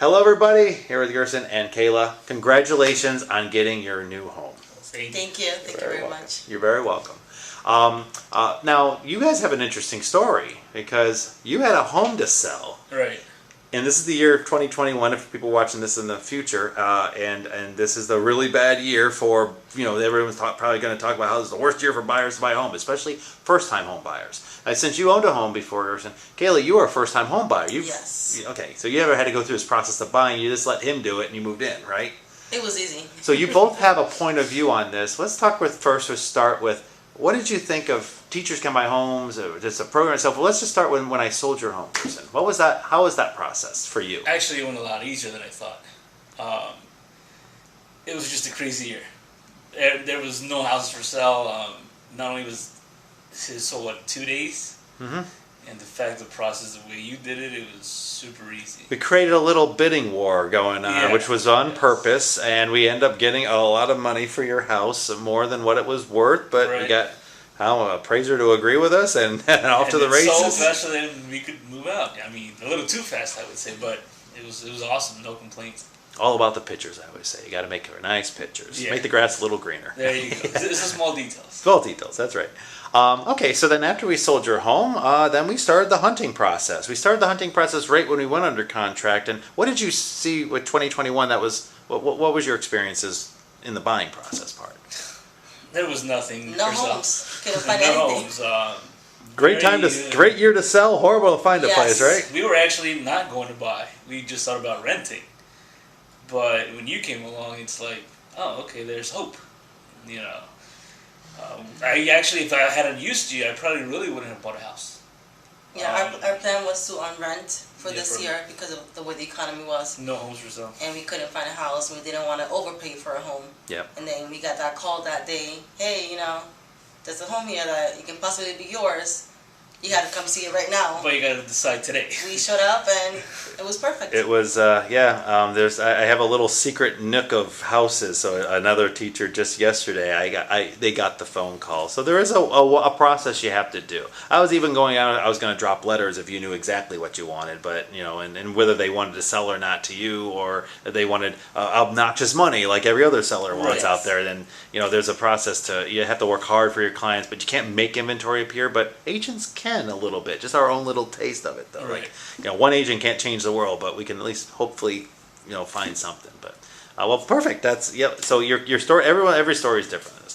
Hello everybody, here with Gerson and Keila. Congratulations on getting your new home. Thank you very much. You're very welcome. Now, you guys have an interesting story because you had a home to sell. Right. And this is the year of 2021, if people are watching this in the future, and this is the really bad year for, everyone's probably going to talk about how this is the worst year for buyers to buy a home, especially first-time home buyers. Since you owned a home before, Gerson, Keila, you were a first-time home buyer. Yes. Okay, so you ever had to go through this process of buying, you just let him do it and you moved in, right? It was easy. So you both have a point of view on this. Let's start with what did you think of Teachers Can Buy Homes, or just a program itself? Well, let's just start with when I sold your home, Gerson. What was that? How was that process for you? Actually, it went a lot easier than I thought. It was just a crazy year. There was no houses for sale. Not only was it sold 2 days, and the fact the process, the way you did it, it was super easy. We created a little bidding war going on, which was on purpose, and we ended up getting a lot of money for your house, more than what it was worth, but we got an appraiser to agree with us, and off to the races. So faster than we could move out. I mean, a little too fast, I would say, but it was awesome. No complaints. All about the pictures, I always say. You got to make nice pictures. Yeah. Make the grass a little greener. There you go. It's the small details. Small details, that's right. Okay, so then after we sold your home, then we started the hunting process. We started the hunting process right when we went under contract. And what did you see with 2021 that was, what was your experiences in the buying process part? There was nothing. No homes. Couldn't find anything. Great year to sell, horrible to find a place, right? We were actually not going to buy. We just thought about renting. But when you came along, it's like, oh, okay, there's hope. I actually, if I hadn't used you, I probably really wouldn't have bought a house. Yeah, our plan was to rent for this year because of the way the economy was. No homes for sale. And we couldn't find a house, and we didn't want to overpay for a home. Yep. And then we got that call that day, hey, there's a home here that it can possibly be yours. You got to come see it right now. But you got to decide today. We showed up and it was perfect. It was, I have a little secret nook of houses. So another teacher just yesterday, they got the phone call. So there is a process you have to do. I was even going out, I was going to drop letters if you knew exactly what you wanted, but, and whether they wanted to sell or not to you, or they wanted obnoxious money like every other seller wants out there, then, there's a process you have to work hard for your clients, but you can't make inventory appear, but agents can a little bit, just our own little taste of it though. Right. Like, one agent can't change the world, but we can at least hopefully, find something. But well, perfect. That's So your story, every story is different.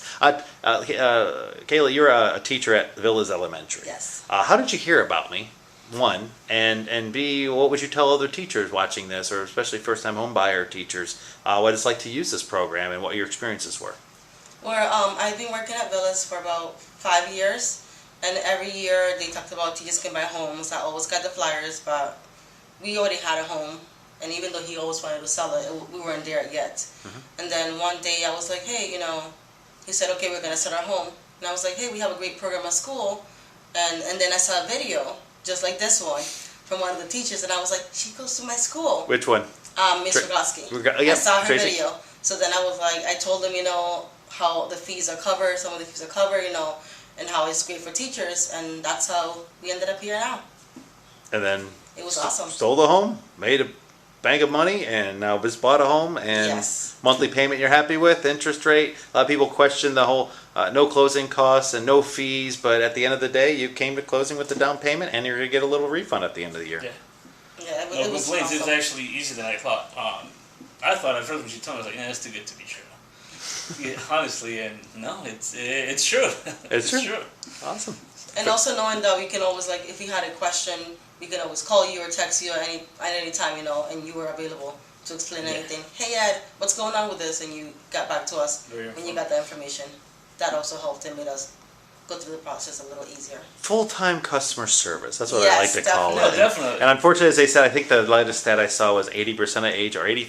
Keila, you're a teacher at Villas Elementary. Yes. How did you hear about me? One, and B, what would you tell other teachers watching this, or especially first-time home buyer teachers, what it's like to use this program and what your experiences were? Well, I've been working at Villas for about 5 years. And every year they talked about Teachers Can Buy Homes. I always got the flyers, but we already had a home. And even though he always wanted to sell it, we weren't there yet. And then one day I was like, hey, he said, okay, we're going to sell our home. And I was like, hey, we have a great program at school. And then I saw a video, just like this one, from one of the teachers. And I was like, she goes to my school. Which one? Miss Rogoski. I saw her Tracy. video. So then I was like, I told them, how the fees are covered, some of the fees are covered, and how it's great for teachers, and that's how we ended up here now. And then it was awesome. Stole the home, made a bank of money, and now just bought a home, and monthly payment you're happy with, interest rate. A lot of people question the whole no closing costs and no fees, but at the end of the day, you came to closing with the down payment, and you're going to get a little refund at the end of the year. Yeah, it was awesome. It was actually easier than I thought. I thought at first when she told me, I was like, that's too good to be true. Yeah, honestly, and no, it's true. It's true. Awesome. And also knowing that we can always, like, if you had a question, we can always call you or text you at any time, and you were available to explain anything. Hey, Ed, what's going on with this? And you got back to us when you got the information. That also helped and made us go through the process a little easier. Full-time customer service. That's what I like to call it. No, definitely. And unfortunately, as they said, I think the latest stat I saw was 80% of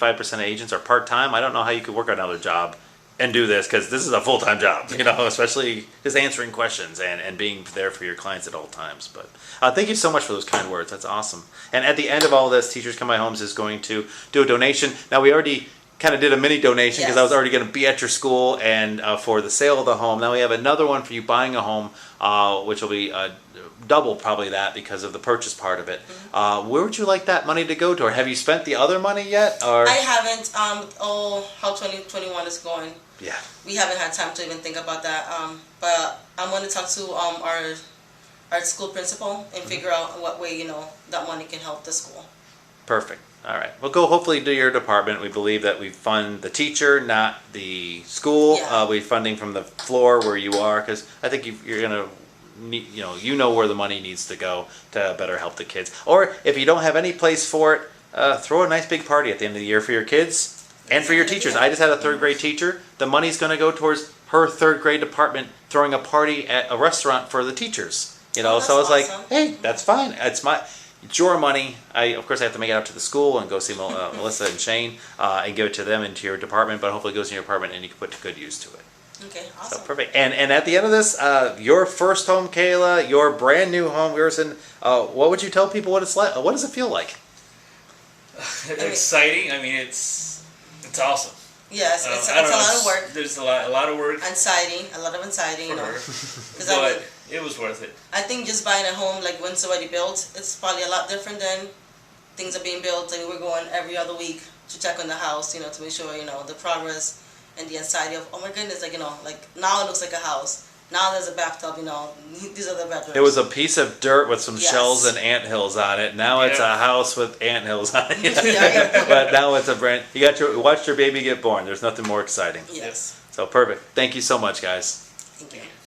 85% of agents are part-time. I don't know how you could work another job and do this, because this is a full-time job, especially just answering questions and being there for your clients at all times. But thank you so much for those kind words. That's awesome. And at the end of all this, Teachers Can Buy Homes is going to do a donation. Now, we already kind of did a mini donation because I was Yes. already going to be at your school and for the sale of the home. Now we have another one for you buying a home, which will be double probably that because of the purchase part of it. Where would you like that money to go to? Or have you spent the other money yet? Or I haven't. How 2021 is going. yeah, We haven't had time to even think about that. But I'm going to talk to our school principal and figure out what way that money can help the school. perfect. All right. We'll go hopefully to your department. We believe that we fund the teacher, not the school. Yeah. We're funding from the floor where you are because I think you're going to need, you know where the money needs to go to better help the kids. Or if you don't have any place for it, throw a nice big party at the end of the year for your kids and for your teachers. I just had a third grade teacher. The money's going to go towards her third grade department throwing a party at a restaurant for the teachers. Oh, So I was that's like, awesome. hey, that's fine. It's your money. Of course, I have to make it out to the school and go see Melissa and Shane and give it to them into your department. But hopefully, it goes in your department and you can put good use to it. Okay, So awesome. perfect. And at the end of this, your first home, Keila, your brand new home, Garrison. What would you tell people what it's like? What does it feel like? Exciting. I mean, it's awesome. Yes, it's a I don't know, lot of work. There's a lot of work Anxiety, a lot of anxiety, for her, 'Cause I but mean- it was worth it. I think just buying a home, like when it's already built, it's probably a lot different than things are being built and we're going every other week to check on the house, to make sure, the progress and the anxiety of, oh my goodness, like now it looks like a house. Now there's a bathtub, these are the bedrooms. It was a piece of dirt with some Yes. shells and anthills on it. Now it's Yeah. a house with anthills on it. Yeah. But now it's a brand. Watched your baby get born. There's nothing more exciting. Yes. So perfect. Thank you so much, guys. Thank you.